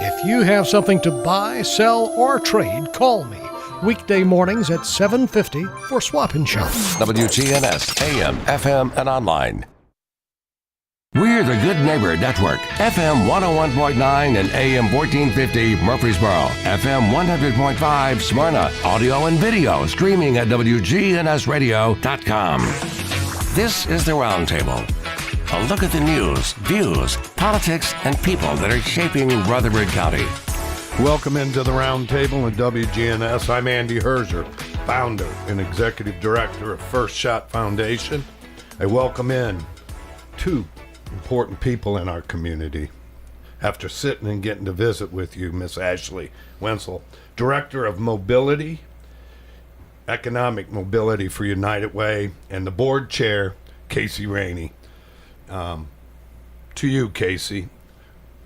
If you have something to buy, sell, or trade, call me. Weekday mornings at 7:50 for Swap and Shop. WGNS, AM, FM, and online. We're the Good Neighbor Network, FM 101.9 and AM 1450 Murfreesboro, FM 100.5 Smyrna, audio and video streaming at wgnsradio.com. This is the Roundtable. A look at the news, views, politics, and people that are shaping Rutherford County. Welcome into the Roundtable at WGNS. I'm Andy Herzer, founder and executive director of First Shot Foundation. I welcome in two important people in our community. After sitting and getting to visit with you, Miss Ashley Wenzel, Director of Mobility, Economic Mobility for United Way, and the Board Chair, Casey Rainey. To you, Casey,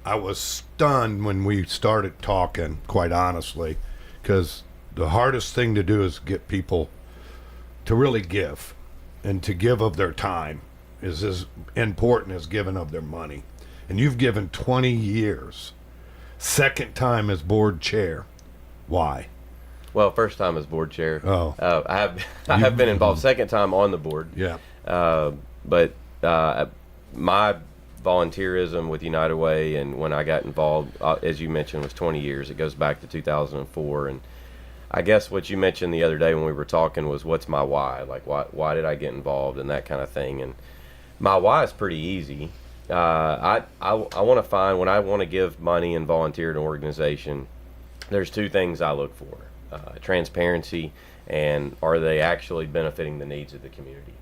I was stunned when we started talking, quite honestly, because the hardest thing to do is get people to really give, and to give of their time is as important as giving of their money. And you've given 20 years. Second time as board chair. Why? Well, first time as board chair. Oh. I have been involved. Second time on the board. Yeah. But my volunteerism with United Way, and when I got involved, as you mentioned, was 20 years. It goes back to 2004. And I guess what you mentioned the other day when we were talking was, what's my why? Like, why did I get involved and that kind of thing? And my why is pretty easy. I want to find, when I want to give money and volunteer to an organization, there's two things I look for. Transparency, and are they actually benefiting the needs of the community?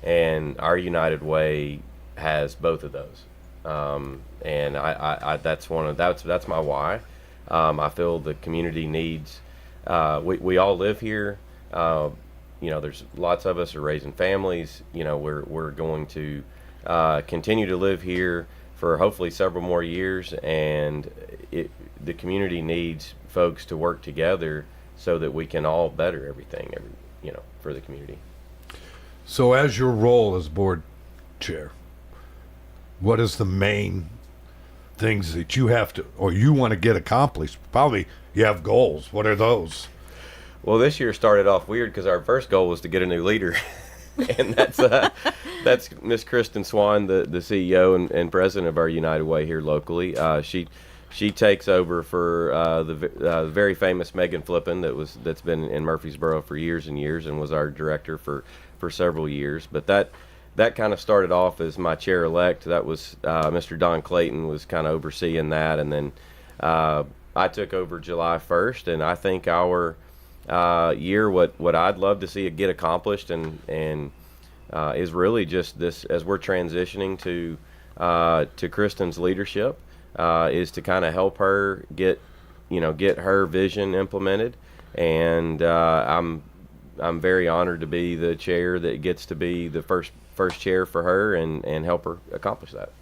And our United Way has both of those. And that's that's my why. I feel the community needs, we all live here. There's lots of us are raising families. We're going to continue to live here for hopefully several more years, and the community needs folks to work together so that we can all better everything, for the community. So as your role as board chair, what is the main things that you have to, or you want to get accomplished? Probably you have goals. What are those? Well, this year started off weird because our first goal was to get a new leader. And that's Miss Kristen Swan, the CEO and president of our United Way here locally. She takes over for the very famous Megan Flippin that's been in Murfreesboro for years and years, and was our director for several years. But that kind of started off as my chair-elect. That was Mr. Don Clayton was kind of overseeing that, and then I took over July 1st, and I think our year, what I'd love to see it get accomplished, and is really just this, as we're transitioning to Kristen's leadership, is to kind of help her get her vision implemented. And I'm very honored to be the chair that gets to be the first chair for her, and help her accomplish that.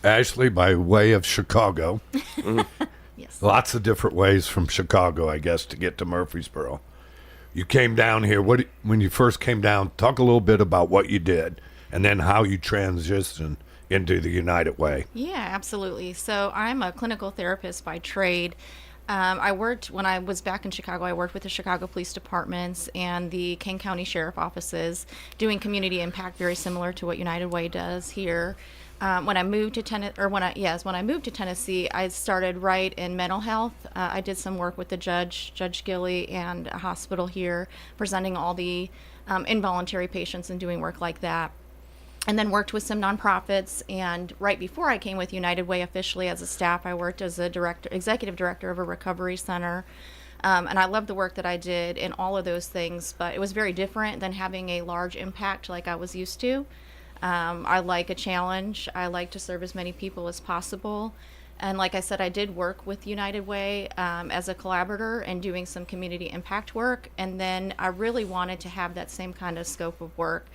Ashley, by way of Chicago. Yes. Lots of different ways from Chicago, I guess, to get to Murfreesboro. You came down here. When you first came down, talk a little bit about what you did, and then how you transitioned into the United Way. Yeah, absolutely. So I'm a clinical therapist by trade. When I was back in Chicago, I worked with the Chicago Police Departments and the Kane County Sheriff offices, doing community impact, very similar to what United Way does here. When I moved to Tennessee, I started right in mental health. I did some work with the Judge Gilley, and a hospital here, presenting all the involuntary patients and doing work like that. And then worked with some nonprofits. And right before I came with United Way officially as a staff, I worked as a executive director of a recovery center. And I loved the work that I did in all of those things, but it was very different than having a large impact like I was used to. I like a challenge. I like to serve as many people as possible. And like I said, I did work with United Way as a collaborator and doing some community impact work. And then I really wanted to have that same kind of scope of work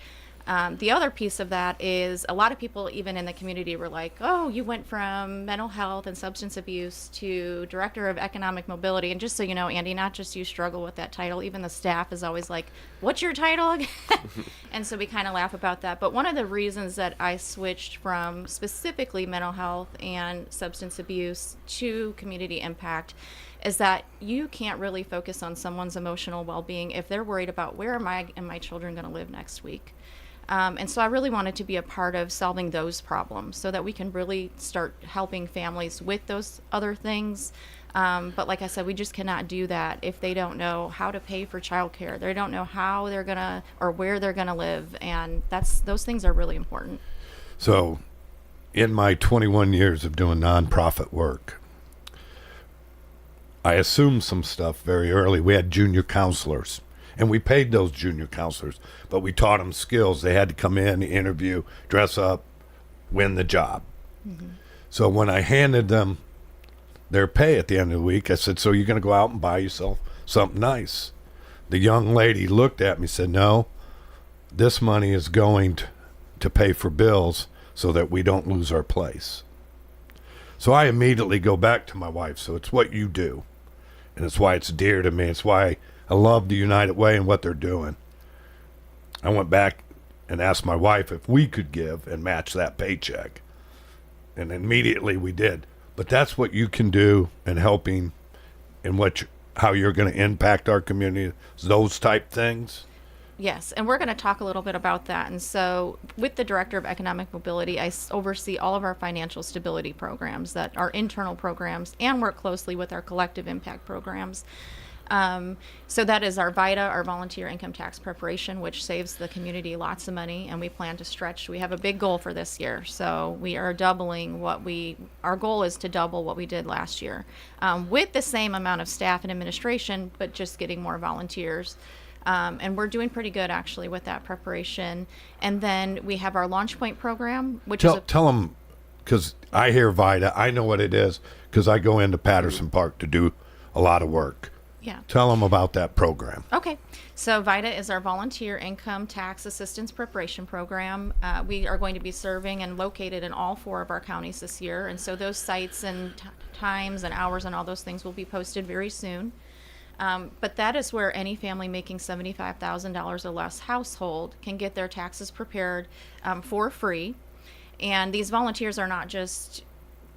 The other piece of that is a lot of people, even in the community, were like, oh, you went from mental health and substance abuse to director of economic mobility. And just so you know, Andy, not just you struggle with that title, even the staff is always like, what's your title again? And so we kind of laugh about that. But one of the reasons that I switched from specifically mental health and substance abuse to community impact is that you can't really focus on someone's emotional well-being if they're worried about where am I and my children going to live next week. And so I really wanted to be a part of solving those problems so that we can really start helping families with those other things. But like I said, we just cannot do that if they don't know how to pay for childcare. They don't know how they're going to or where they're going to live. And those things are really important. So in my 21 years of doing nonprofit work, I assumed some stuff very early. We had junior counselors. And we paid those junior counselors, but we taught them skills. They had to come in, interview, dress up, win the job. Mm-hmm. So when I handed them their pay at the end of the week, I said, so you're going to go out and buy yourself something nice? The young lady looked at me and said, no, this money is going to pay for bills so that we don't lose our place. So I immediately go back to my wife. So it's what you do. And it's why it's dear to me. It's why I love the United Way and what they're doing. I went back and asked my wife if we could give and match that paycheck. And immediately we did. But that's what you can do in helping and how you're going to impact our community, those type things. Yes, and we're going to talk a little bit about that. And so with the Director of Economic Mobility, I oversee all of our financial stability programs that are internal programs and work closely with our collective impact programs. So that is our VITA, our volunteer income tax preparation, which saves the community lots of money, and we plan to stretch. We have a big goal for this year, so we are doubling our goal is to double what we did last year, with the same amount of staff and administration, but just getting more volunteers. And we're doing pretty good actually with that preparation. And then we have our Launch Point program, which tell them, because I hear VITA, I know what it is because I go into Patterson Park to do a lot of work. Yeah. Tell them about that program. Okay. So VITA is our volunteer income tax assistance preparation program. We are going to be serving and located in all 4 of our counties this year. And so those sites and times and hours and all those things will be posted very soon. But that is where any family making $75,000 or less household can get their taxes prepared for free. And these volunteers are not just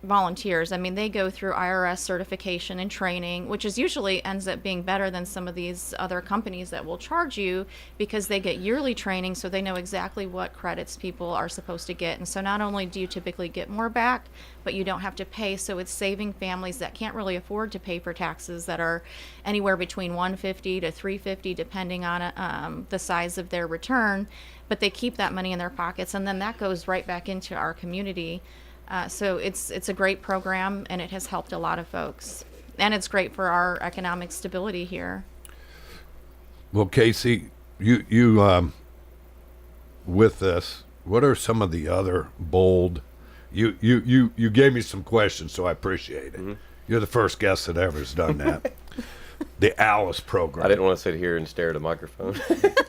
volunteers. I mean, they go through IRS certification and training, which is usually ends up being better than some of these other companies that will charge you because they get yearly training, so they know exactly what credits people are supposed to get. And so not only do you typically get more back, but you don't have to pay. So it's saving families that can't really afford to pay for taxes that are anywhere between $150 to $350, depending on the size of their return. But they keep that money in their pockets, and then that goes right back into our community. So it's a great program, and it has helped a lot of folks. And it's great for our economic stability here. Well, Casey, you with this, what are some of the other bold? You gave me some questions, so I appreciate it. Mm-hmm. You're the first guest that ever has done that. The Alice program. I didn't want to sit here and stare at a microphone.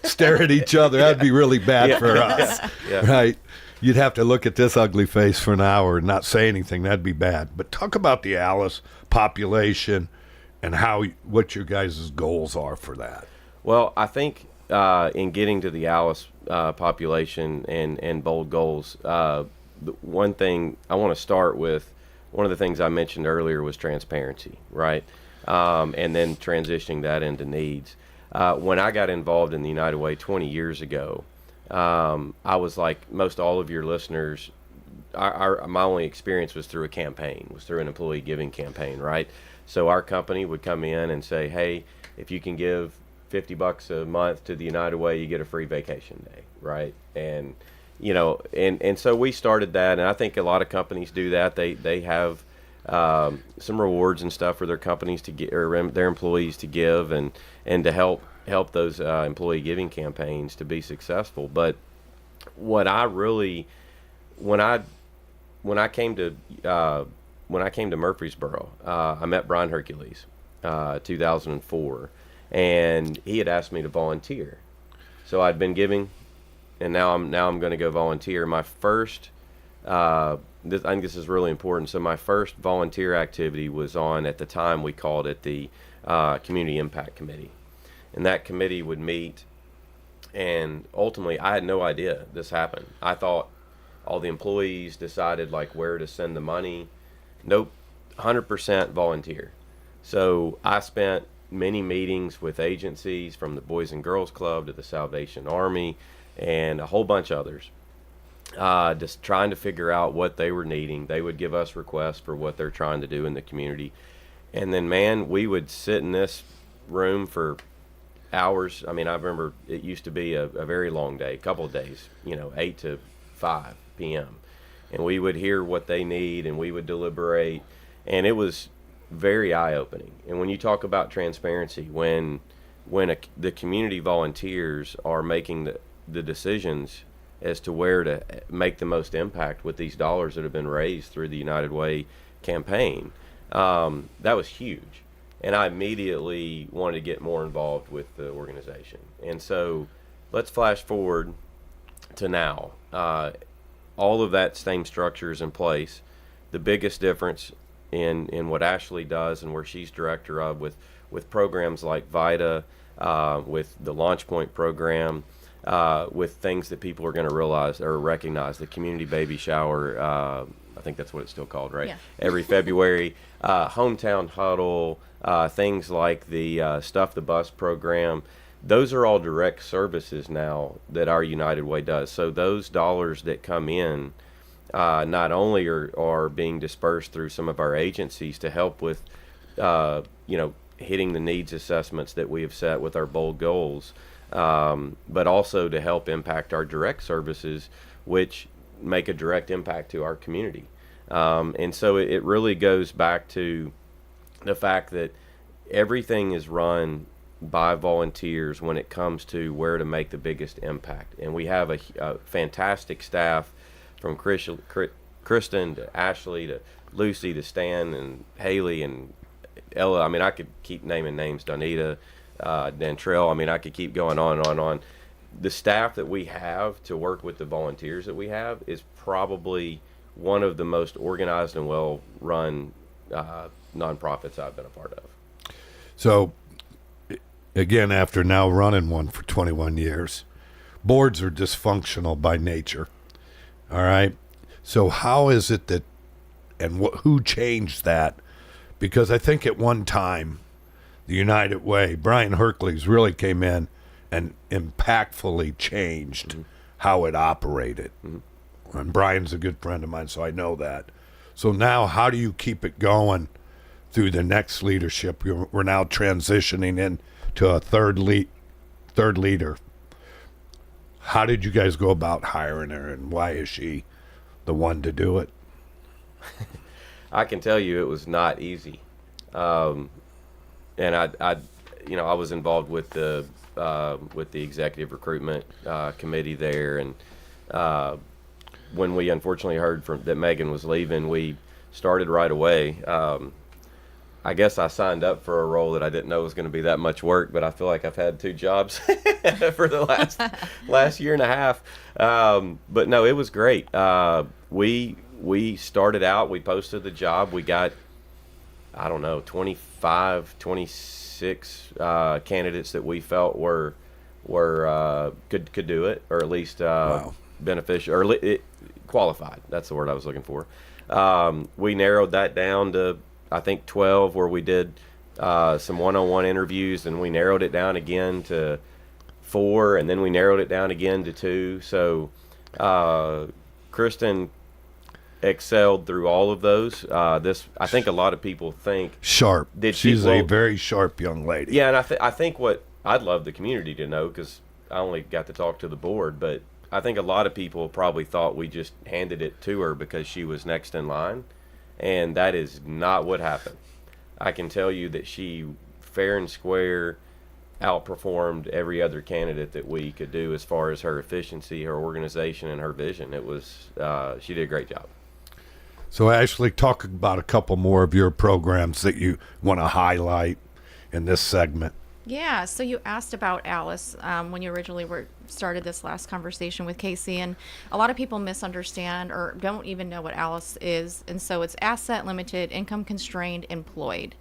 Stare at each other. That'd be really bad for us, right? You'd have to look at this ugly face for an hour and not say anything. That'd be bad. But talk about the Alice population and what your guys' goals are for that. Well, I think in getting to the Alice population and bold goals, one thing I want to start with, one of the things I mentioned earlier was transparency, right? And then transitioning that into needs. When I got involved in the United Way 20 years ago, I was like most all of your listeners, my only experience was through a campaign, was through an employee giving campaign, right? So our company would come in and say, hey, if you can give $50 a month to the United Way, you get a free vacation day, right? And, and so we started that, and I think a lot of companies do that. They have some rewards and stuff for their companies to get, or their employees to give, and to help those employee giving campaigns to be successful. But what I really, when I came to Murfreesboro, I met Brian Hercules, 2004, and he had asked me to volunteer. So I'd been giving and now I'm going to go volunteer. My first, I think this is really important. So my first volunteer activity was on, at the time we called it the Community Impact Committee, and that committee would meet. And ultimately, I had no idea this happened. I thought all the employees decided like where to send the money. Nope, 100% volunteer. So I spent many meetings with agencies, from the Boys and Girls Club to the Salvation Army and a whole bunch of others, just trying to figure out what they were needing. They would give us requests for what they're trying to do in the community. And then, man, we would sit in this room for hours. I mean, I remember it used to be a very long day, a couple of days, 8 to 5 p.m. And we would hear what they need, and we would deliberate, and it was very eye-opening. And when you talk about transparency, when the community volunteers are making the decisions as to where to make the most impact with these dollars that have been raised through the United Way campaign, that was huge. And I immediately wanted to get more involved with the organization. And so let's flash forward to now. All of that same structure is in place. The biggest difference in what Ashley does and where she's director of, with programs like VITA, with the Launch Point program, with things that people are going to realize or recognize, the community baby shower, I think that's what it's still called, right? Yeah. Every February, hometown huddle, things like the Stuff the Bus program. Those are all direct services now that our United Way does. So those dollars that come in not only are being dispersed through some of our agencies to help with, hitting the needs assessments that we have set with our bold goals, but also to help impact our direct services, which make a direct impact to our community. And so it really goes back to the fact that everything is run by volunteers when it comes to where to make the biggest impact. And we have a fantastic staff, from Kristen to Ashley to Lucy to Stan and Haley and Ella. I mean, I could keep naming names, Donita, Dantrell. I mean, I could keep going on and on and on. The staff that we have to work with the volunteers that we have is probably one of the most organized and well-run nonprofits I've been a part of. So, again, after now running one for 21 years, boards are dysfunctional by nature. All right. So how is it that, and who changed that? Because I think at one time, the United Way, Brian Hercules really came in and impactfully changed how it operated. And Brian's a good friend of mine, so I know that. So now how do you keep it going through the next leadership? We're now transitioning into a third leader. How did you guys go about hiring her, and why is she the one to do it? I can tell you it was not easy. And I was involved with the executive recruitment committee there, and when we unfortunately heard that Megan was leaving, we started right away. I guess I signed up for a role that I didn't know was going to be that much work, but I feel like I've had 2 jobs for the last year and a half. But no, it was great. We started out, we posted the job. We got, 25, 26 candidates that we felt were could do it, or at least beneficial, or qualified. That's the word I was looking for. We narrowed that down to, I think, 12, where we did some one-on-one interviews, and we narrowed it down again to 4, and then we narrowed it down again to 2. So Kristen excelled through all of those. I think a lot of people think sharp. She's a very sharp young lady. Yeah, and I think what I'd love the community to know, because I only got to talk to the board, but I think a lot of people probably thought we just handed it to her because she was next in line. And that is not what happened. I can tell you that she, fair and square, outperformed every other candidate that we could do as far as her efficiency, her organization, and her vision. It was she did a great job. So Ashley, talk about a couple more of your programs that you want to highlight in this segment. Yeah, so you asked about Alice when you originally started this last conversation with Casey, and a lot of people misunderstand or don't even know what Alice is. And so it's asset limited, income constrained, employed.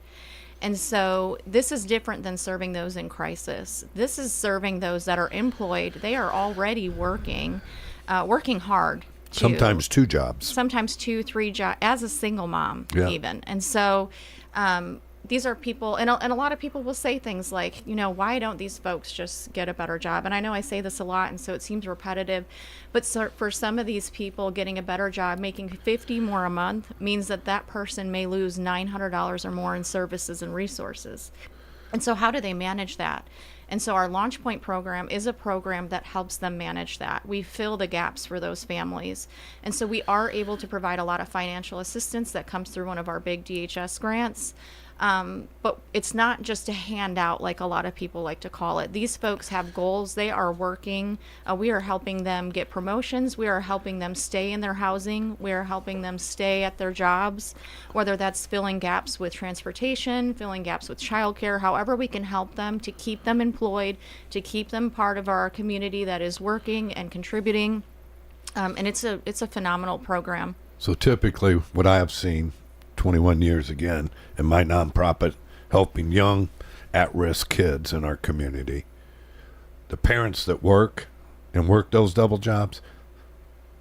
And so this is different than serving those in crisis. This is serving those that are employed. They are already working hard. Sometimes 2 jobs. Sometimes 2, 3 jobs, as a single mom, even. And so these are people, and a lot of people will say things like, why don't these folks just get a better job? And I know I say this a lot, and so it seems repetitive, but for some of these people, getting a better job, making $50 more a month, means that person may lose $900 or more in services and resources. And so how do they manage that? And so our Launch Point program is a program that helps them manage that. We fill the gaps for those families. And so we are able to provide a lot of financial assistance that comes through one of our big DHS grants. But it's not just a handout like a lot of people like to call it. These folks have goals. They are working. We are helping them get promotions. We are helping them stay in their housing. We are helping them stay at their jobs, whether that's filling gaps with transportation, filling gaps with childcare, however we can help them to keep them employed, to keep them part of our community that is working and contributing. And it's a phenomenal program. So typically what I have seen 21 years again in my nonprofit helping young at-risk kids in our community, the parents that work those double jobs,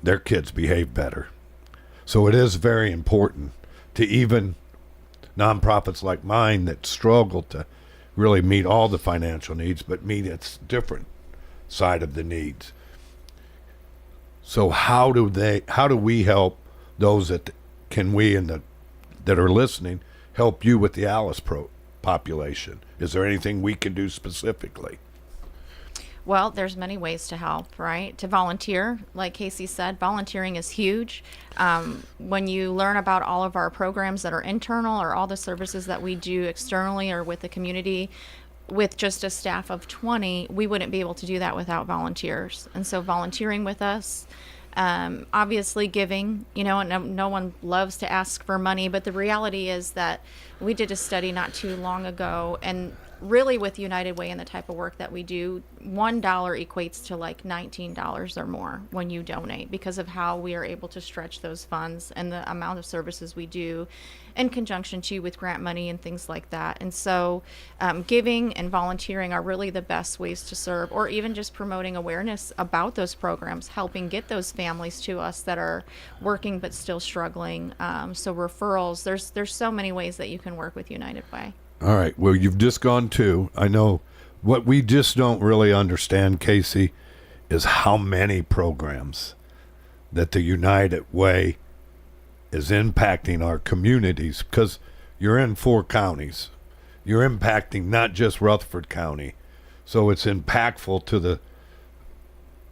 their kids behave better. So it is very important to even nonprofits like mine that struggle to really meet all the financial needs, but meet its different side of the needs. So how do we help those that are listening, help you with the Alice population? Is there anything we can do specifically? Well, there's many ways to help, right? To volunteer, like Casey said, volunteering is huge. When you learn about all of our programs that are internal or all the services that we do externally or with the community, with just a staff of 20, we wouldn't be able to do that without volunteers. And so volunteering with us, obviously giving, and no one loves to ask for money, but the reality is that we did a study not too long ago, and really with United Way and the type of work that we do, $1 equates to like $19 or more when you donate, because of how we are able to stretch those funds and the amount of services we do in conjunction too with grant money and things like that. And so giving and volunteering are really the best ways to serve, or even just promoting awareness about those programs, helping get those families to us that are working but still struggling. So referrals, there's so many ways that you can work with United Way. All right. Well, you've just gone to, I know what we just don't really understand, Casey, is how many programs that the United Way is impacting our communities, because you're in 4 counties. You're impacting not just Rutherford County. So it's impactful to the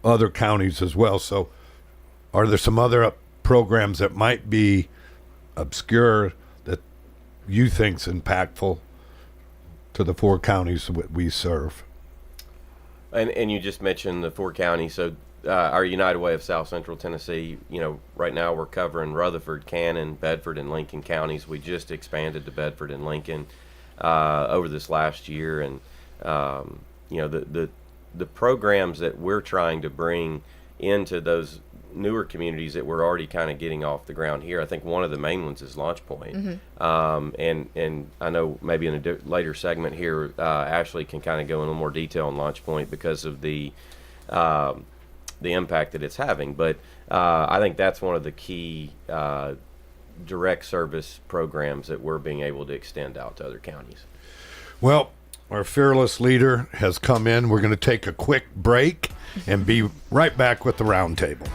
other counties as well. So are there some other programs that might be obscure that you think's impactful to the 4 counties that we serve? And you just mentioned the 4 counties. So our United Way of South Central Tennessee, right now we're covering Rutherford, Cannon, Bedford, and Lincoln counties. We just expanded to Bedford and Lincoln over this last year, and the programs that we're trying to bring into those newer communities that we're already kind of getting off the ground here. I think one of the main ones is Launch Point. Mm-hmm. And I know maybe in a later segment here, Ashley can kind of go in a little more detail on Launch Point because of the impact that it's having. But I think that's one of the key direct service programs that we're being able to extend out to other counties. Well, our fearless leader has come in. We're going to take a quick break and be right back with the Roundtable.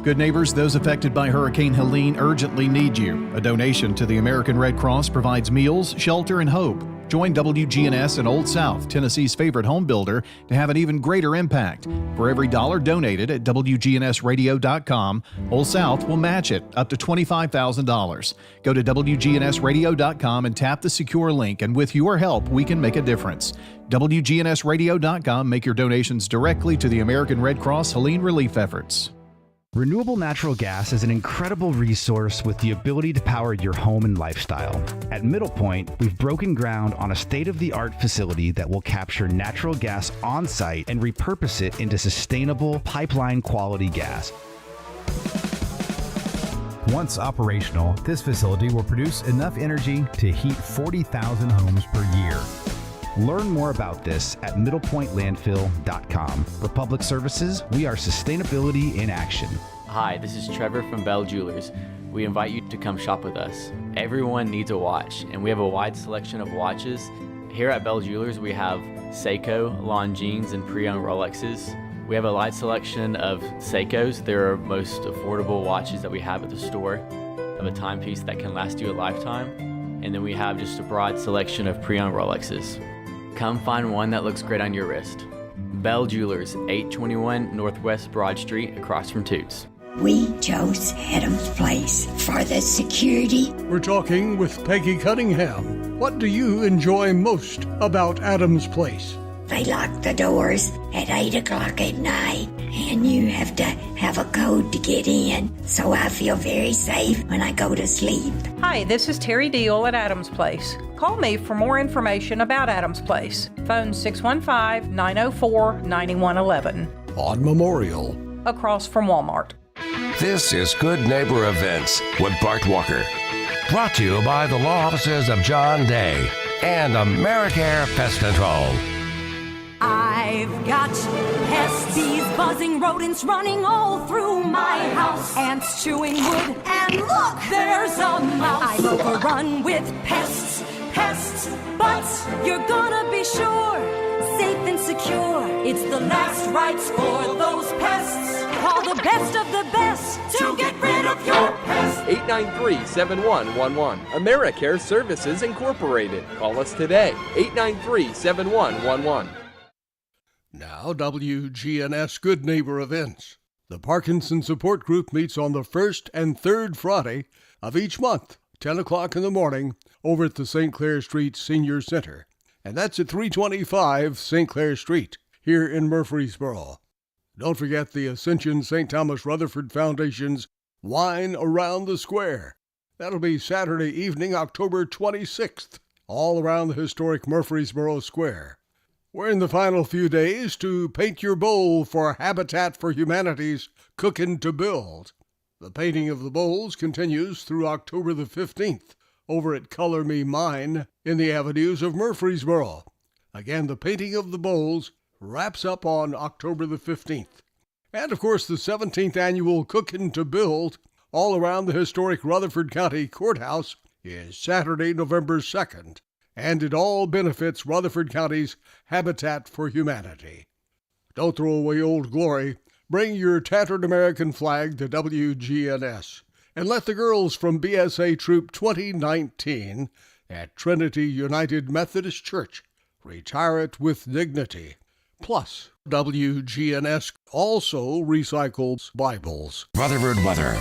Good neighbors, those affected by Hurricane Helene urgently need you. A donation to the American Red Cross provides meals, shelter, and hope. Join WGNS and Old South, Tennessee's favorite home builder, to have an even greater impact. For every $1 donated at wgnsradio.com, Old South will match it up to $25,000. Go to wgnsradio.com and tap the secure link, and with your help, we can make a difference. wgnsradio.com. Make your donations directly to the American Red Cross Helene relief efforts. Renewable natural gas is an incredible resource with the ability to power your home and lifestyle. At Middle Point, we've broken ground on a state-of-the-art facility that will capture natural gas on-site and repurpose it into sustainable pipeline-quality gas. Once operational, this facility will produce enough energy to heat 40,000 homes per year. Learn more about this at middlepointlandfill.com. For public services, we are sustainability in action. Hi, this is Trevor from Bell Jewelers. We invite you to come shop with us. Everyone needs a watch, and we have a wide selection of watches. Here at Bell Jewelers, we have Seiko, Longines, and pre-owned Rolexes. We have a wide selection of Seikos. They're our most affordable watches that we have at the store, of a timepiece that can last you a lifetime. And then we have just a broad selection of pre-owned Rolexes. Come find one that looks great on your wrist. Bell Jewelers, 821 Northwest Broad Street, across from Toots. We chose Adams Place for the security. We're talking with Peggy Cunningham. What do you enjoy most about Adams Place? They lock the doors at 8 o'clock at night, and you have to have a code to get in, so I feel very safe when I go to sleep. Hi, this is Terry Deal at Adams Place. Call me for more information about Adams Place. Phone 615-904-9111. On Memorial. Across from Walmart. This is Good Neighbor Events with Bart Walker. Brought to you by the law offices of John Day and AmeriCare Pest Control. I've got pests, bees, buzzing, rodents running all through my house. Ants chewing wood, and look, there's a mouse. I'm overrun with pests, but you're gonna be sure, safe and secure. It's the last rites for those pests. Call the best of the best to get rid of your pests. 893-7111. AmeriCare Services Incorporated. Call us today. 893-7111. Now, WGNS Good Neighbor Events. The Parkinson Support Group meets on the first and third Friday of each month, 10 o'clock in the morning, over at the St. Clair Street Senior Center. And that's at 325 St. Clair Street, here in Murfreesboro. Don't forget the Ascension St. Thomas Rutherford Foundation's Wine Around the Square. That'll be Saturday evening, October 26th, all around the historic Murfreesboro Square. We're in the final few days to paint your bowl for Habitat for Humanity's Cookin' to Build. The painting of the bowls continues through October the 15th over at Color Me Mine in the avenues of Murfreesboro. Again, the painting of the bowls wraps up on October the 15th. And, of course, the 17th annual Cookin' to Build all around the historic Rutherford County Courthouse is Saturday, November 2nd. And it all benefits Rutherford County's Habitat for Humanity. Don't throw away old glory. Bring your tattered American flag to WGNS. And let the girls from BSA Troop 2019 at Trinity United Methodist Church retire it with dignity. Plus, WGNS also recycles Bibles. Rutherford weather.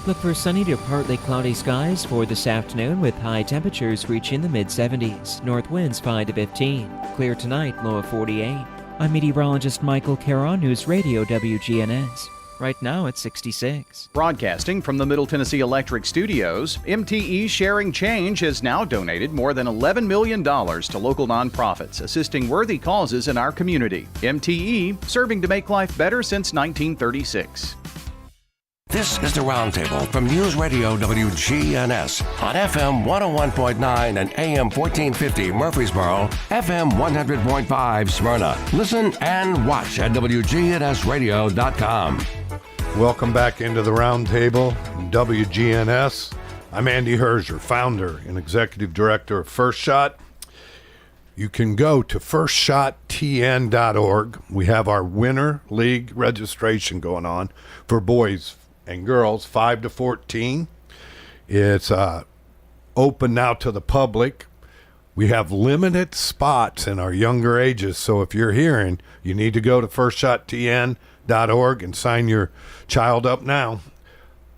Look for sunny to partly cloudy skies for this afternoon with high temperatures reaching the mid-70s. North winds 5 to 15. Clear tonight, low of 48. I'm meteorologist Michael Caron, News Radio WGNS. Right now it's 66. Broadcasting from the Middle Tennessee Electric Studios, MTE Sharing Change has now donated more than $11 million to local nonprofits assisting worthy causes in our community. MTE, serving to make life better since 1936. This is the Roundtable from News Radio WGNS on FM 101.9 and AM 1450 Murfreesboro, FM 100.5 Smyrna. Listen and watch at wgnsradio.com. Welcome back into the Roundtable, WGNS. I'm Andy Herzer, founder and executive director of First Shot. You can go to firstshottn.org. We have our Winter League registration going on for boys and girls 5 to 14. It's open now to the public. We have limited spots in our younger ages, so if you're hearing, you need to go to firstshottn.org and sign your child up now.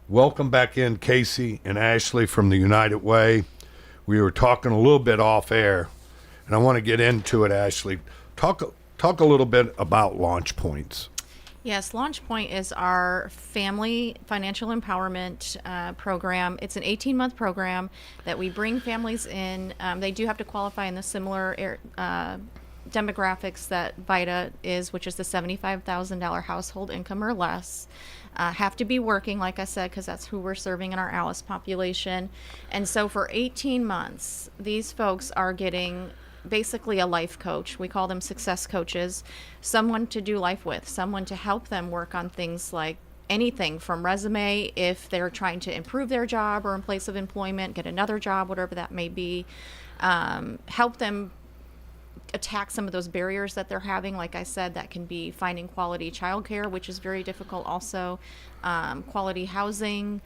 Welcome back in, Casey and Ashley from the United Way. We were talking a little bit off air, and I want to get into it, Ashley. Talk a little bit about launch points. Yes, LaunchPoint is our family financial empowerment program. It's an 18-month program that we bring families in. They do have to qualify in the similar demographics that VITA is, which is the $75,000 household income or less. Have to be working, like I said, because that's who we're serving in our ALICE population. And so for 18 months, these folks are getting basically a life coach. We call them success coaches, someone to do life with, someone to help them work on things like anything from resume, if they're trying to improve their job or in place of employment, get another job, whatever that may be, help them attack some of those barriers that they're having. Like I said, that can be finding quality childcare, which is very difficult also, quality housing,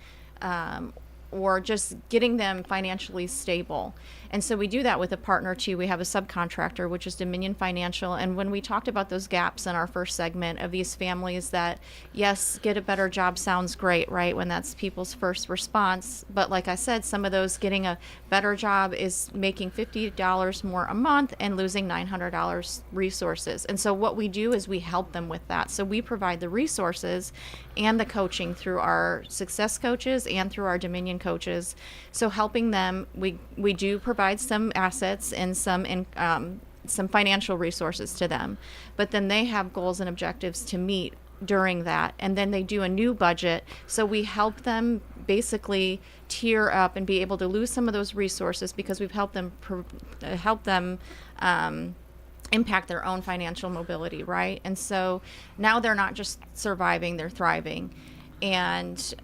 or just getting them financially stable. And so we do that with a partner too. We have a subcontractor, which is Dominion Financial. And when we talked about those gaps in our first segment of these families that, yes, get a better job sounds great, right? When that's people's first response. But like I said, some of those getting a better job is making $50 more a month and losing $900 resources. And so what we do is we help them with that. So we provide the resources and the coaching through our success coaches and through our Dominion coaches. So helping them, we do provide some assets and some financial resources to them, but then they have goals and objectives to meet during that, and then they do a new budget. So we help them basically tier up and be able to lose some of those resources because we've helped them impact their own financial mobility, right? And so now they're not just surviving, they're thriving. And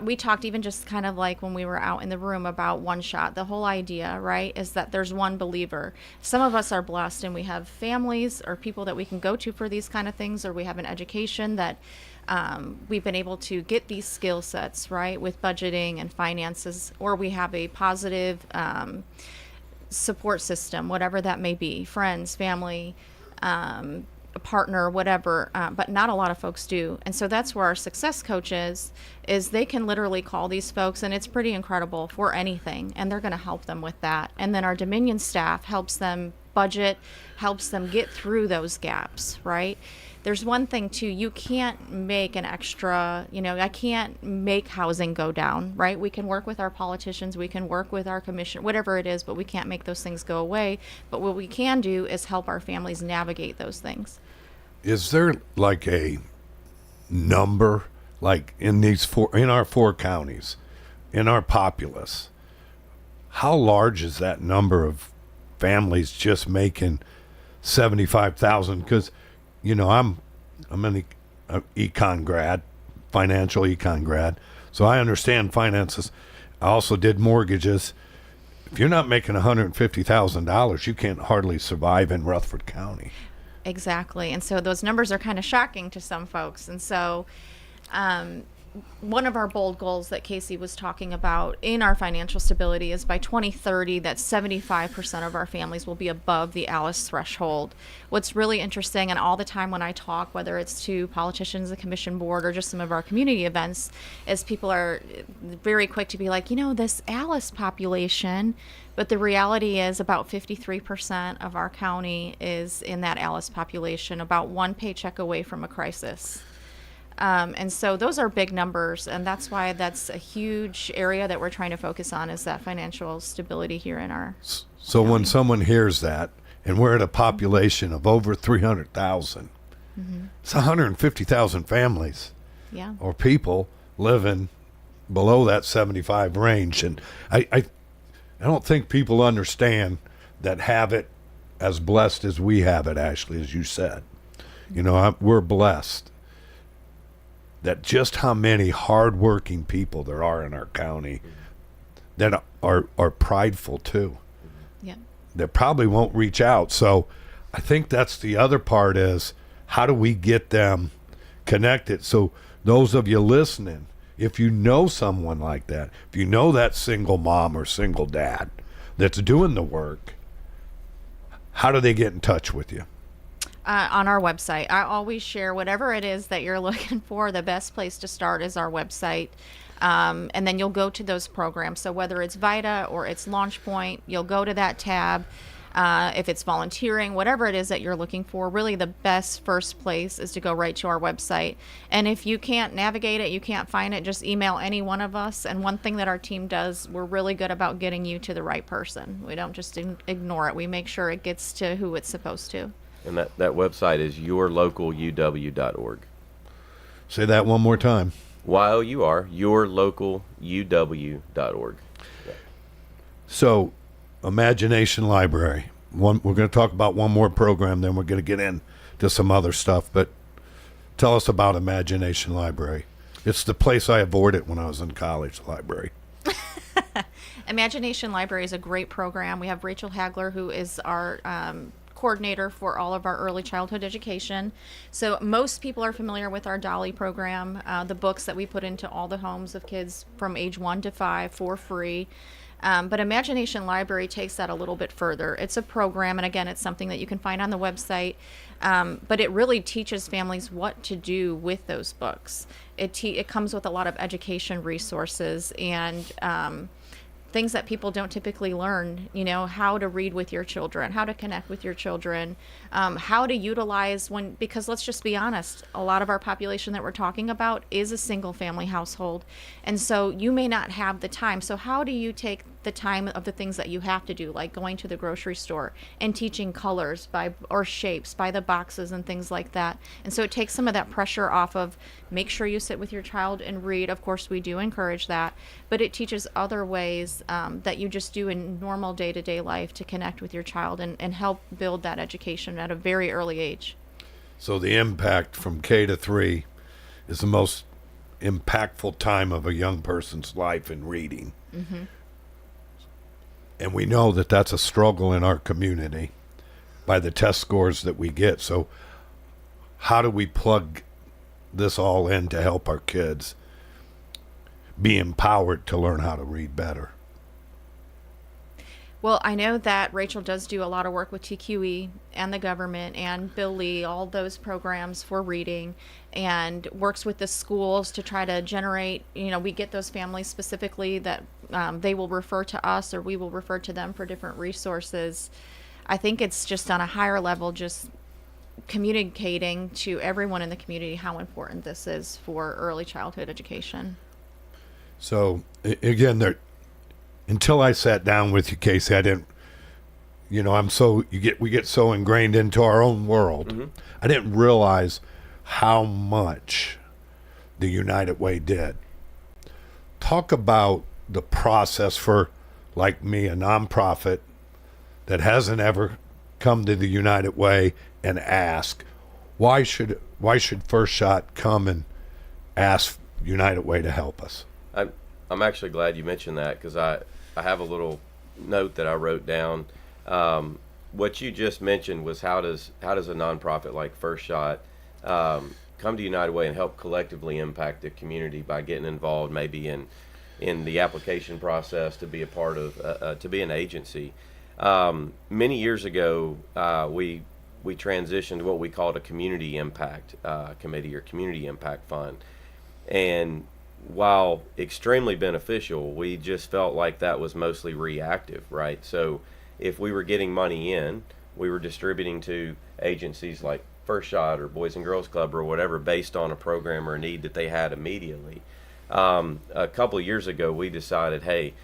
we talked even just kind of like when we were out in the room about one shot. The whole idea, right, is that there's one believer. Some of us are blessed and we have families or people that we can go to for these kind of things, or we have an education that we've been able to get these skill sets, right, with budgeting and finances, or we have a positive support system, whatever that may be, friends, family, a partner, whatever, but not a lot of folks do. And so that's where our success coaches is they can literally call these folks, and it's pretty incredible for anything, and they're going to help them with that. And then our Dominion staff helps them budget, helps them get through those gaps, right? There's one thing too, you can't make an extra, I can't make housing go down, right? We can work with our politicians, we can work with our commission, whatever it is, but we can't make those things go away. But what we can do is help our families navigate those things. Is there like a number, like in our four counties, in our populace, how large is that number of families just making $75,000? Because I'm an econ grad, financial econ grad, so I understand finances. I also did mortgages. If you're not making $150,000, you can't hardly survive in Rutherford County. Exactly. And so those numbers are kind of shocking to some folks. And so one of our bold goals that Casey was talking about in our financial stability is by 2030 that 75% of our families will be above the ALICE threshold. What's really interesting, and all the time when I talk, whether it's to politicians, the commission board, or just some of our community events, is people are very quick to be like, this ALICE population, but the reality is about 53% of our county is in that ALICE population, about one paycheck away from a crisis. And so those are big numbers, and that's why that's a huge area that we're trying to focus on, is that financial stability here in our So county. When someone hears that, and we're at a population of over 300,000, it's 150,000 families or people living below that 75 range. And I don't think people understand that have it as blessed as we have it, Ashley, as you said. We're blessed. That just how many hardworking people there are in our county that are prideful too. Yeah. That probably won't reach out. So I think that's the other part, is how do we get them connected? So those of you listening, if you know someone like that, if you know that single mom or single dad that's doing the work, how do they get in touch with you? On our website. I always share whatever it is that you're looking for. The best place to start is our website. And then you'll go to those programs. So whether it's VITA or it's LaunchPoint, you'll go to that tab. if it's volunteering, whatever it is that you're looking for, really the best first place is to go right to our website. And if you can't navigate it, you can't find it, just email any one of us. And one thing that our team does, we're really good about getting you to the right person. We don't just ignore it. We make sure it gets to who it's supposed to. And that website is yourlocaluw.org. Say that one more time. YOUR, yourlocaluw.org. So, Imagination Library. We're going to talk about one more program, then we're going to get into some other stuff. But tell us about Imagination Library. It's the place I avoided when I was in college, the library. Imagination Library is a great program. We have Rachel Hagler, who is our coordinator for all of our early childhood education. So most people are familiar with our Dolly program, the books that we put into all the homes of kids from age 1 to 5 for free. But Imagination Library takes that a little bit further. It's a program, and again, it's something that you can find on the website, but it really teaches families what to do with those books. It comes with a lot of education resources and things that people don't typically learn, how to read with your children, how to connect with your children, how to utilize because let's just be honest, a lot of our population that we're talking about is a single family household. And so you may not have the time. So how do you take the time of the things that you have to do, like going to the grocery store and teaching colors or shapes by the boxes and things like that? And so it takes some of that pressure off of make sure you sit with your child and read. Of course, we do encourage that, but it teaches other ways that you just do in normal day-to-day life to connect with your child and help build that education at a very early age. So the impact from K to 3 is the most impactful time of a young person's life in reading. Mm-hmm. And we know that that's a struggle in our community by the test scores that we get. So how do we plug this all in to help our kids be empowered to learn how to read better? Well, I know that Rachel does do a lot of work with TQE and the government and Bill Lee, all those programs for reading, and works with the schools to try to generate, we get those families specifically that they will refer to us or we will refer to them for different resources. I think it's just on a higher level, just communicating to everyone in the community how important this is for early childhood education. So, again, until I sat down with you, Casey, I didn't, we get so ingrained into our own world. Mm-hmm. I didn't realize how much the United Way did. Talk about the process for, like me, a nonprofit that hasn't ever come to the United Way and ask, why should First Shot come and ask United Way to help us? I'm actually glad you mentioned that, because I have a little note that I wrote down. What you just mentioned was how does a nonprofit like First Shot come to United Way and help collectively impact the community by getting involved maybe in the application process to be a part of to be an agency. Many years ago, we transitioned to what we called a community impact committee or community impact fund, and while extremely beneficial, we just felt like that was mostly reactive, right? So if we were getting money in, we were distributing to agencies like First Shot or Boys and Girls Club or whatever based on a program or a need that they had immediately. A couple of years ago, we decided, hey,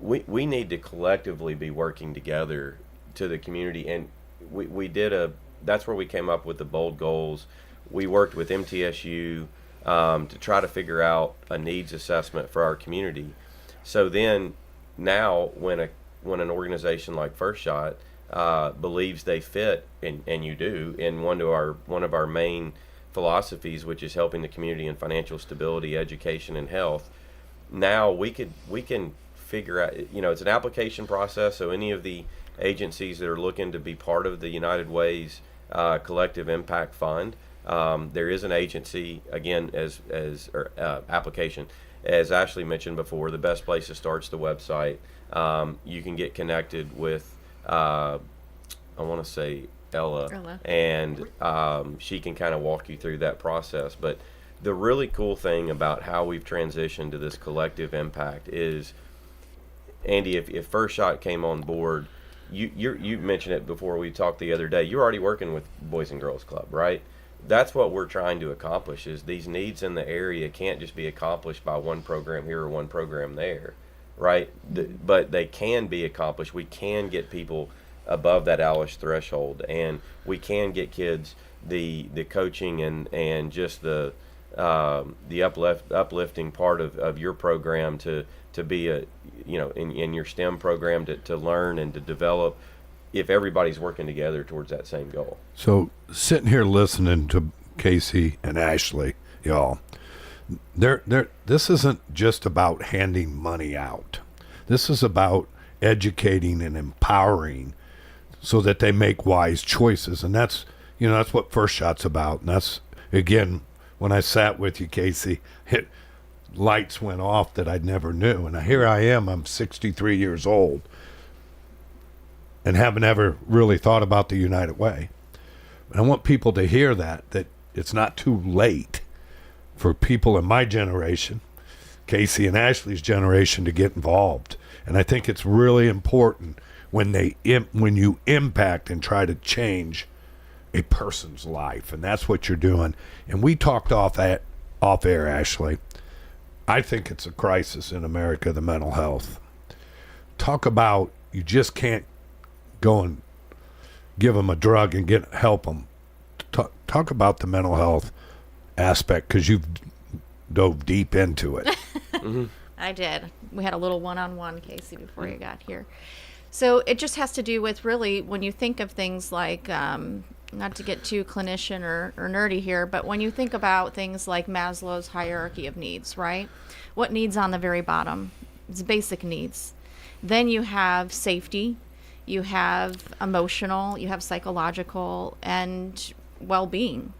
we need to collectively be working together to the community, and that's where we came up with the bold goals. We worked with MTSU to try to figure out a needs assessment for our community. So then now when an organization like First Shot believes they fit, and you do, in one of our main philosophies, which is helping the community in financial stability, education, and health, now we can figure out, it's an application process, so any of the agencies that are looking to be part of the United Way's Collective Impact Fund, there is an agency, again, application. As Ashley mentioned before, the best place to start is the website. You can get connected with, I want to say Ella. And she can kind of walk you through that process. But the really cool thing about how we've transitioned to this collective impact is, Andy, if First Shot came on board, you mentioned it before we talked the other day. You're already working with Boys and Girls Club, right? That's what we're trying to accomplish, is these needs in the area can't just be accomplished by one program here or one program there, right? But they can be accomplished. We can get people above that ALIS threshold, and we can get kids the coaching and just the uplifting part of your program to be in your STEM program to learn and to develop, if everybody's working together towards that same goal. So sitting here listening to Casey and Ashley, y'all, this isn't just about handing money out. This is about educating and empowering so that they make wise choices. And that's what First Shot's about. And that's, again, when I sat with you, Casey, lights went off that I'd never knew. And here I am, I'm 63 years old and haven't ever really thought about the United Way. And I want people to hear that it's not too late for people in my generation, Casey and Ashley's generation, to get involved. And I think it's really important when you impact and try to change a person's life. And that's what you're doing. And we talked off air, Ashley. I think it's a crisis in America, the mental health. Talk about, you just can't go and give them a drug and help them. Talk about the mental health aspect, because you've dove deep into it. Mm-hmm. I did. We had a little one-on-one, Casey, before you got here. So it just has to do with, really, when you think of things like, not to get too clinician or nerdy here, but when you think about things like Maslow's hierarchy of needs, right? What needs on the very bottom? It's basic needs. Then you have safety, you have emotional, you have psychological, and well-being.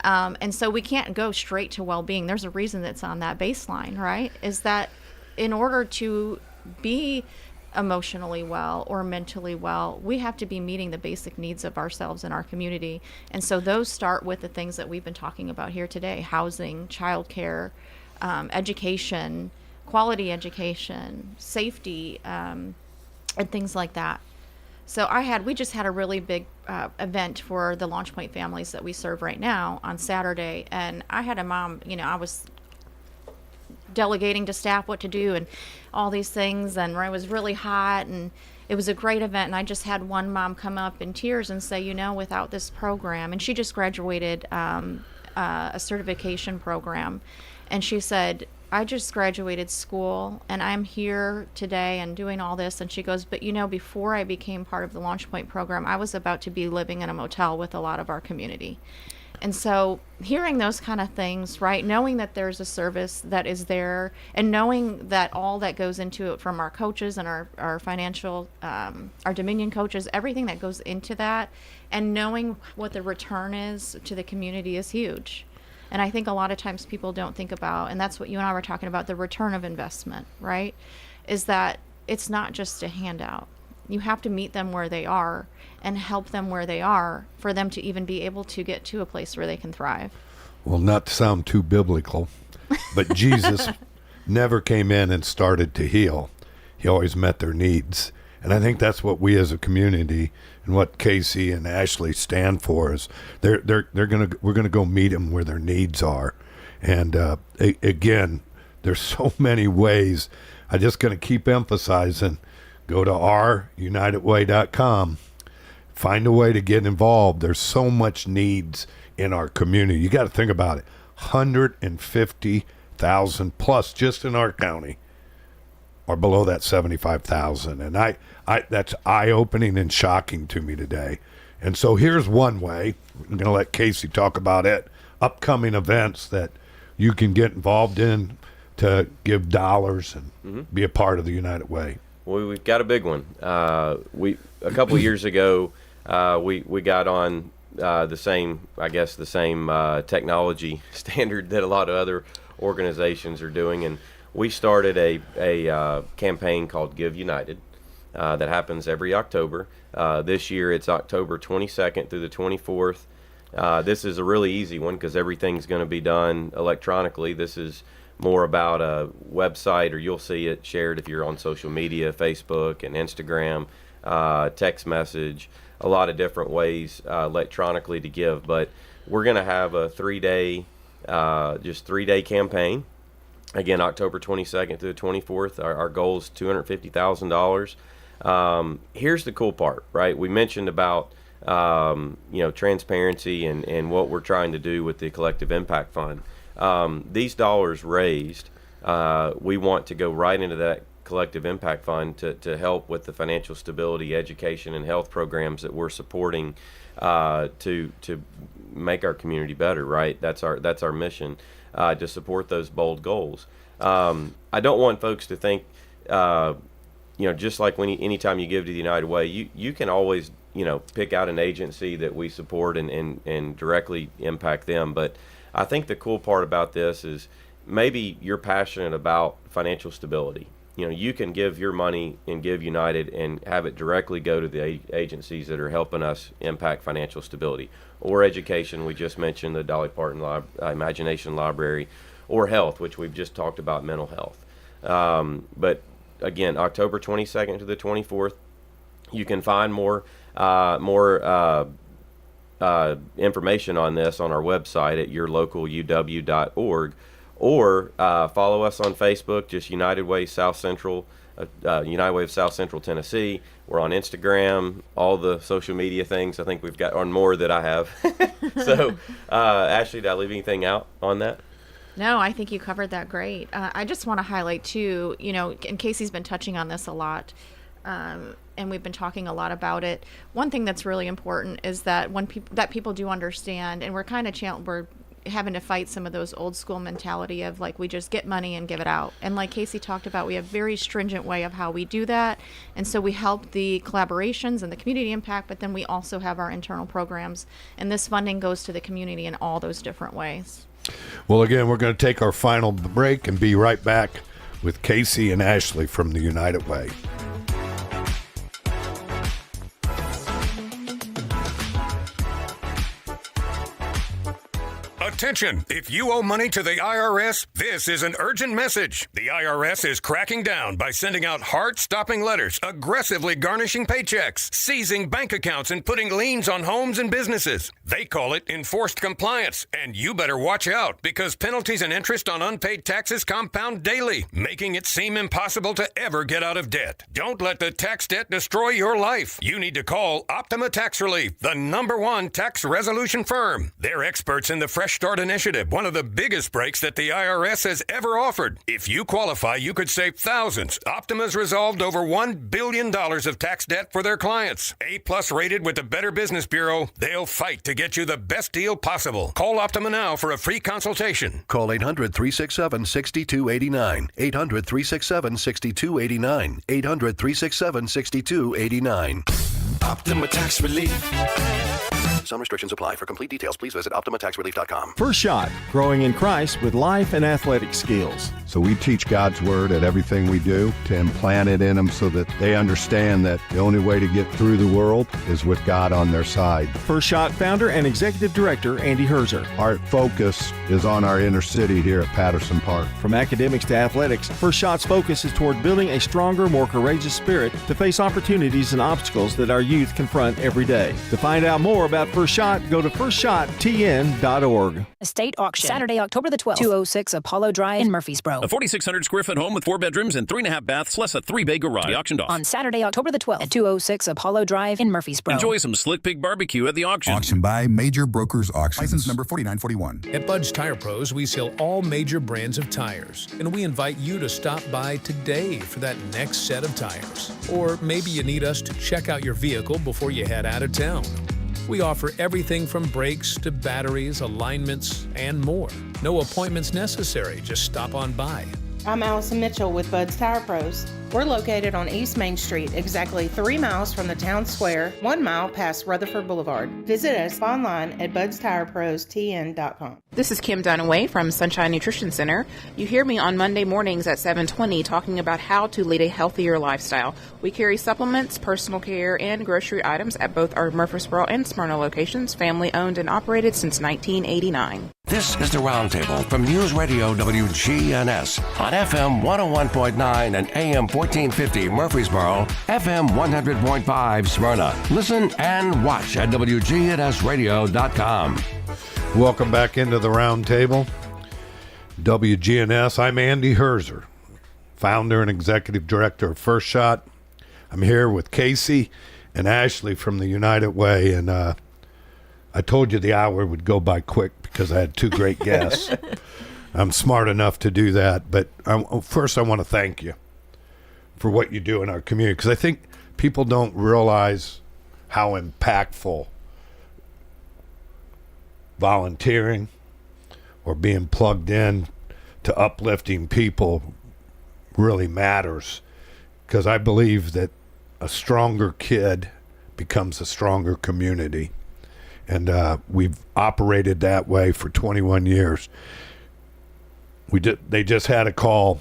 And so we can't go straight to well-being. There's a reason that's on that baseline, right? Is that in order to be emotionally well or mentally well, we have to be meeting the basic needs of ourselves and our community. And so those start with the things that we've been talking about here today: housing, childcare, education, quality education, safety, and things like that. So we just had a really big event for the Launch Point families that we serve right now on Saturday. And I had a mom, I was delegating to staff what to do and all these things, and it was really hot, and it was a great event. And I just had one mom come up in tears and say, without this program, and she just graduated a certification program, and she said, I just graduated school and I'm here today and doing all this. And she goes, but before I became part of the Launch Point program, I was about to be living in a motel with a lot of our community. And so hearing those kind of things, right, knowing that there's a service that is there, and knowing that all that goes into it, from our coaches and our financial, our Dominion coaches, everything that goes into that, and knowing what the return is to the community is huge. And I think a lot of times people don't think about, and that's what you and I were talking about, the return of investment, right? Is that it's not just a handout. You have to meet them where they are and help them where they are for them to even be able to get to a place where they can thrive. Well, not to sound too biblical, but Jesus never came in and started to heal. He always met their needs. And I think that's what we as a community and what Casey and Ashley stand for is we're gonna go meet them where their needs are. And again, there's so many ways. I'm just gonna keep emphasizing. Go to ourunitedway.com. Find a way to get involved. There's so much needs in our community. You got to think about it. 150,000 plus just in our county are below that 75,000. And I that's eye-opening and shocking to me today. And so here's one way. I'm going to let Casey talk about it. Upcoming events that you can get involved in to give dollars and be a part of the United Way. Well, we've got a big one. A couple of years ago, we got on the same technology standard that a lot of other organizations are doing, and we started a campaign called Give United that happens every October. This year it's October 22nd through the 24th. This is a really easy one because everything's going to be done electronically. This is more about a website, or you'll see it shared if you're on social media, Facebook and Instagram. text message, a lot of different ways electronically to give. But we're going to have a 3-day campaign. Again, October 22nd through the 24th. Our goal is $250,000. Here's the cool part, right? We mentioned about transparency and what we're trying to do with the Collective Impact Fund. These dollars raised, we want to go right into that Collective Impact Fund to help with the financial stability, education, and health programs that we're supporting to make our community better. Right, that's our mission, to support those bold goals. I don't want folks to think, just like anytime you give to the United Way, you can always pick out an agency that we support and directly impact them. But I think the cool part about this is maybe you're passionate about financial stability. You can give your money and give United and have it directly go to the agencies that are helping us impact financial stability, or education. We just mentioned the Dolly Parton Imagination Library, or health, which we've just talked about, mental health. But again, October 22nd to the 24th, you can find more information on this on our website at yourlocaluw.org. Or follow us on Facebook, just United Way South Central, United Way of South Central Tennessee. We're on Instagram, all the social media things. I think we've got on more that I have. So, Ashley, did I leave anything out on that? No, I think you covered that great. I just want to highlight too, and Casey's been touching on this a lot, and we've been talking a lot about it. One thing that's really important is that people do understand, and we're having to fight some of those old school mentality of like, we just get money and give it out. And like Casey talked about, we have a very stringent way of how we do that. And so we help the collaborations and the community impact, but then we also have our internal programs. And this funding goes to the community in all those different ways. Well, again, we're going to take our final break and be right back with Casey and Ashley from the United Way. Attention! If you owe money to the IRS, this is an urgent message. The IRS is cracking down by sending out heart-stopping letters, aggressively garnishing paychecks, seizing bank accounts, and putting liens on homes and businesses. They call it enforced compliance, and you better watch out because penalties and interest on unpaid taxes compound daily, making it seem impossible to ever get out of debt. Don't let the tax debt destroy your life. You need to call Optima Tax Relief, the #1 tax resolution firm. They're experts in the Fresh Start Initiative, one of the biggest breaks that the IRS has ever offered. If you qualify, you could save thousands. Optima's resolved over $1 billion of tax debt for their clients. A+ rated with the Better Business Bureau, they'll fight to get you the best deal possible. Call Optima now for a free consultation. Call 800-367-6289. 800-367-6289. 800-367-6289. Optima Tax Relief. Some restrictions apply. For complete details, please visit OptimaTaxRelief.com. First Shot, growing in Christ with life and athletic skills. So we teach God's Word at everything we do to implant it in them so that they understand that the only way to get through the world is with God on their side. First Shot founder and executive director Andy Herzer. Our focus is on our inner city here at Patterson Park. From academics to athletics, First Shot's focus is toward building a stronger, more courageous spirit to face opportunities and obstacles that our youth confront every day. To find out more about First Shot, go to firstshottn.org. Estate auction, Saturday, October the 12th, 206 Apollo Drive in Murfreesboro. A 4,600 square foot home with 4 bedrooms and 3.5 baths, plus a 3-bay garage. The auctioned off on Saturday, October the 12th at 206 Apollo Drive in Murfreesboro. Enjoy some Slick Pig barbecue at the auction. Auction by Major Brokers Auctions. License number 4941. At Bud's Tire Pros, we sell all major brands of tires, and we invite you to stop by today for that next set of tires. Or maybe you need us to check out your vehicle before you head out of town. We offer everything from brakes to batteries, alignments, and more. No appointments necessary, just stop on by. I'm Allison Mitchell with Bud's Tire Pros. We're located on East Main Street, exactly 3 miles from the town square, 1 mile past Rutherford Boulevard. Visit us online at budstirepros.tn.com. This is Kim Dunaway from Sunshine Nutrition Center. You hear me on Monday mornings at 7:20 talking about how to lead a healthier lifestyle. We carry supplements, personal care, and grocery items at both our Murfreesboro and Smyrna locations, family owned and operated since 1989. This is the Roundtable from News Radio WGNS on FM 101.9 and AM 1450 Murfreesboro, FM 100.5 Smyrna. Listen and watch at wgnsradio.com. Welcome back into the Roundtable. WGNS. I'm Andy Herzer, founder and executive director of First Shot. I'm here with Casey and Ashley from the United Way, and I told you the hour would go by quick because I had two great guests. I'm smart enough to do that, but first I want to thank you for what you do in our community, because I think people don't realize how impactful volunteering or being plugged in to uplifting people really matters, because I believe that a stronger kid becomes a stronger community. And we've operated that way for 21 years. They just had a call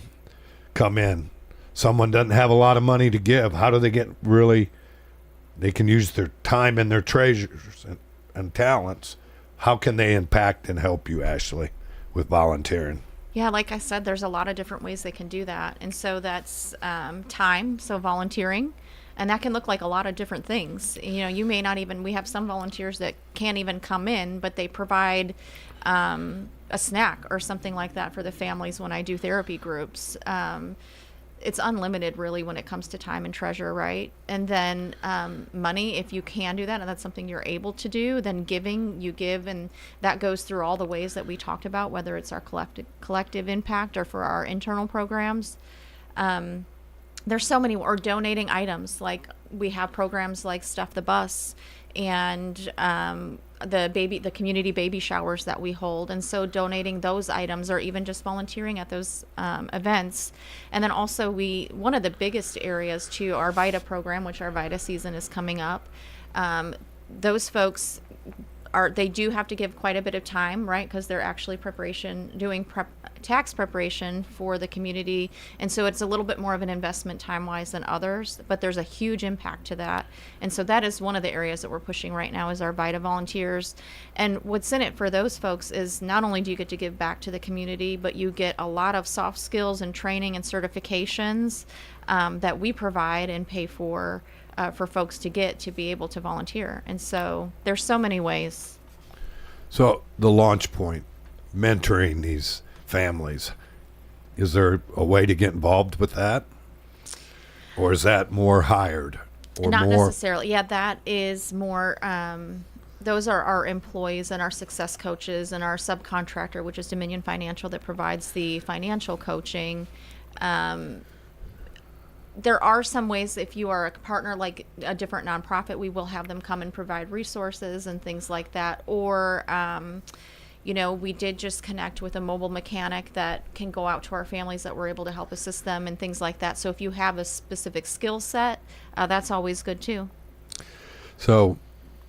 come in. Someone doesn't have a lot of money to give. How do they get really, they can use their time and their treasures and talents. How can they impact and help you, Ashley, with volunteering? Yeah, like I said, there's a lot of different ways they can do that. And so that's time, so volunteering. And that can look like a lot of different things. You know, you may not even, we have some volunteers that can't even come in, but they provide a snack or something like that for the families when I do therapy groups. It's unlimited, really, when it comes to time and treasure, right? And then money, if you can do that, and that's something you're able to do, then giving, you give, and that goes through all the ways that we talked about, whether it's our collective impact or for our internal programs. There's so many, or donating items, like we have programs like Stuff the Bus and the community baby showers that we hold, and so donating those items or even just volunteering at those events. And then also one of the biggest areas to our VITA program, which our VITA season is coming up, those folks they do have to give quite a bit of time, right? Because they're actually doing tax preparation for the community. And so it's a little bit more of an investment time-wise than others, but there's a huge impact to that. And so that is one of the areas that we're pushing right now is our VITA volunteers. And what's in it for those folks is not only do you get to give back to the community, but you get a lot of soft skills and training and certifications that we provide and pay for folks to get to be able to volunteer. And so there's so many ways. So the launch point, mentoring these families, is there a way to get involved with that? Or is that more hired? Or Not more? Necessarily. Yeah, that is more, those are our employees and our success coaches and our subcontractor, which is Dominion Financial, that provides the financial coaching. There are some ways, if you are a partner like a different nonprofit, we will have them come and provide resources and things like that. Or, we did just connect with a mobile mechanic that can go out to our families that we're able to help assist them and things like that. So if you have a specific skill set, that's always good too. So,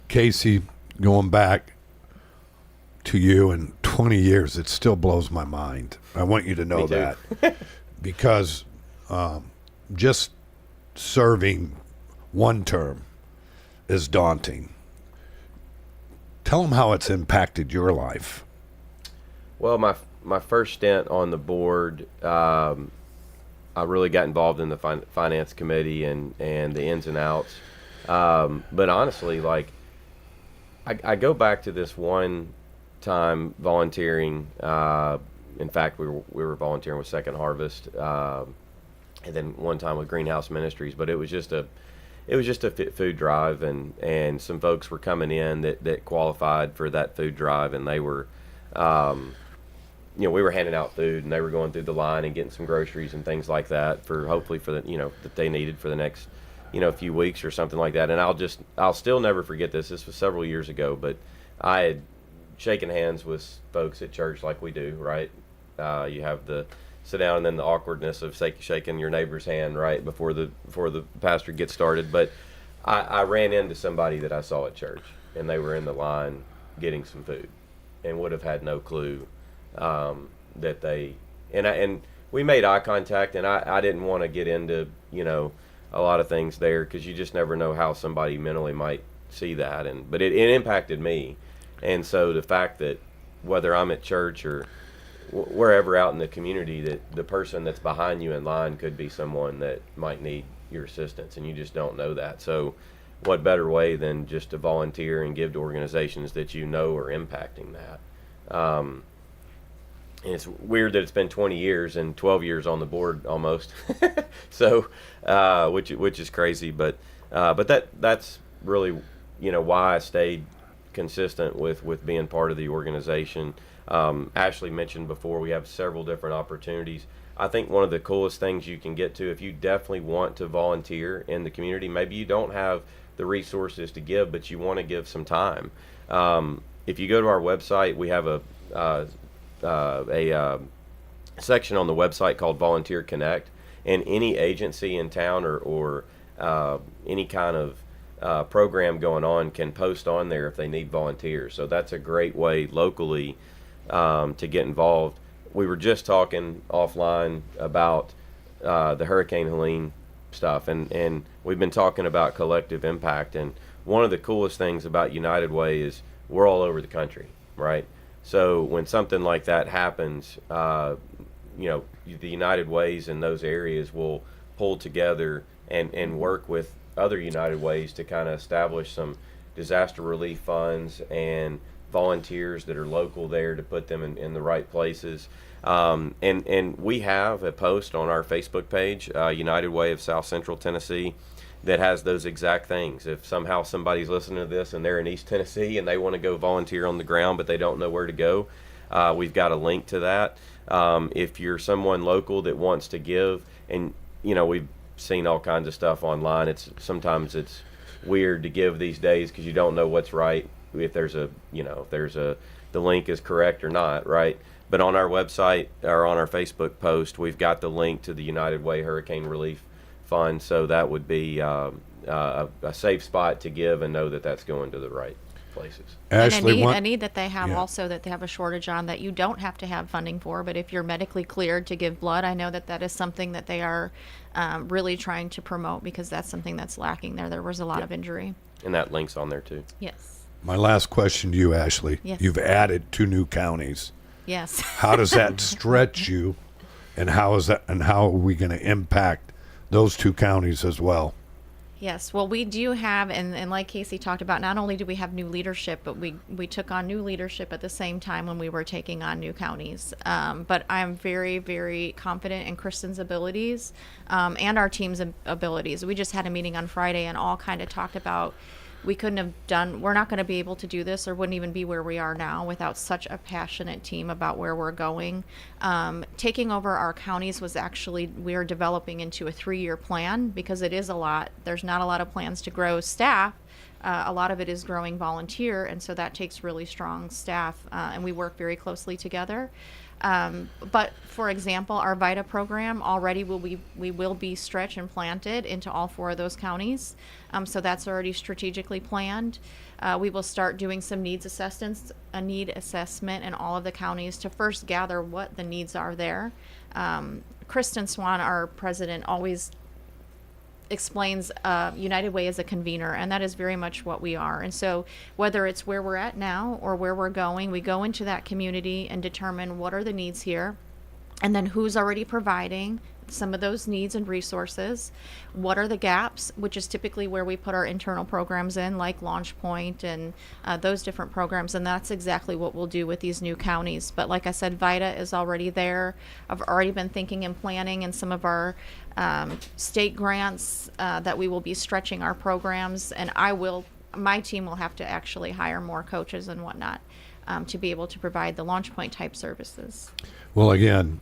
Casey, going back to you in 20 years, it still blows my mind. I want you to know that. Because just serving one term is daunting. Tell them how it's impacted your life. Well, my first stint on the board, I really got involved in the finance committee and the ins and outs. But honestly, like, I go back to this one time volunteering. In fact, we were volunteering with Second Harvest. And then one time with Greenhouse Ministries, but it was just a food drive, and some folks were coming in that qualified for that food drive, and they were, we were handing out food, and they were going through the line and getting some groceries and things like that hopefully for that they needed for the next, few weeks or something like that. And I'll still never forget this. This was several years ago, but I had shaken hands with folks at church like we do, right? You have the sit down and then the awkwardness of shaking your neighbor's hand right before the pastor gets started. But I ran into somebody that I saw at church, and they were in the line getting some food and would have had no clue that they and we made eye contact, and I didn't want to get into a lot of things there, because you just never know how somebody mentally might see that, but it impacted me. And so the fact that whether I'm at church or wherever out in the community, that the person that's behind you in line could be someone that might need your assistance, and you just don't know that. So what better way than just to volunteer and give to organizations that you know are impacting that. And it's weird that it's been 20 years and 12 years on the board almost. So which is crazy, but that's really, you know, why I stayed consistent with being part of the organization. Ashley mentioned before, we have several different opportunities. I think one of the coolest things you can get to, if you definitely want to volunteer in the community, maybe you don't have the resources to give, but you want to give some time. If you go to our website, we have a section on the website called Volunteer Connect, and any agency in town or any kind of program going on can post on there if they need volunteers. So that's a great way locally to get involved. We were just talking offline about the Hurricane Helene stuff, and we've been talking about collective impact. And one of the coolest things about United Way is we're all over the country, right? So when something like that happens, you know, the United Ways in those areas will pull together and work with other United Ways to kind of establish some disaster relief funds and volunteers that are local there to put them in the right places. And we have a post on our Facebook page, United Way of South Central Tennessee, that has those exact things. If somehow somebody's listening to this and they're in East Tennessee and they want to go volunteer on the ground but they don't know where to go, we've got a link to that. If you're someone local that wants to give, and you know, we've seen all kinds of stuff online. Sometimes it's weird to give these days because you don't know what's right, if the link is correct or not, right? But on our website or on our Facebook post, we've got the link to the United Way Hurricane Relief Fund, so that would be a safe spot to give and know that that's going to the right places. Ashley, and a need that they have also, that they have a shortage on, that you don't have to have funding for, but if you're medically cleared to give blood, I know that is something that they are really trying to promote, because that's something that's lacking there. There was a lot of injury. And that link's on there too. Yes. My last question to you, Ashley. Yes. You've added 2 new counties. Yes. How does that stretch you, and how are we going to impact those 2 counties as well? Yes, well, we do have, and like Casey talked about, not only do we have new leadership, but we took on new leadership at the same time when we were taking on new counties. But I'm very, very confident in Kristen's abilities and our team's abilities. We just had a meeting on Friday and all kind of talked about, we're not going to be able to do this, or wouldn't even be where we are now without such a passionate team about where we're going. Taking over our counties was actually, we're developing into a 3-year plan, because it is a lot. There's not a lot of plans to grow staff. A lot of it is growing volunteer, and so that takes really strong staff, and we work very closely together. But for example, our VITA program already we will be stretched and planted into all 4 of those counties. So that's already strategically planned. We will start doing some a need assessment in all of the counties to first gather what the needs are there. Kristen Swan, our president, always explains United Way as a convener, and that is very much what we are. And so whether it's where we're at now or where we're going, we go into that community and determine what are the needs here, and then who's already providing some of those needs and resources. What are the gaps, which is typically where we put our internal programs in, like Launch Point and those different programs, and that's exactly what we'll do with these new counties. But like I said, VITA is already there. I've already been thinking and planning in some of our state grants that we will be stretching our programs, and my team will have to actually hire more coaches and whatnot to be able to provide the Launch Point type services. Well, again,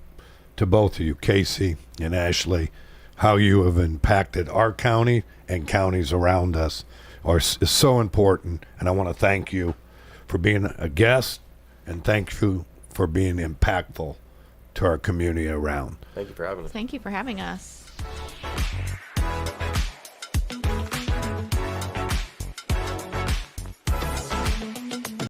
to both of you, Casey and Ashley, how you have impacted our county and counties around us is so important, and I want to thank you for being a guest, and thank you for being impactful to our community around. Thank you for having us. Thank you for having us.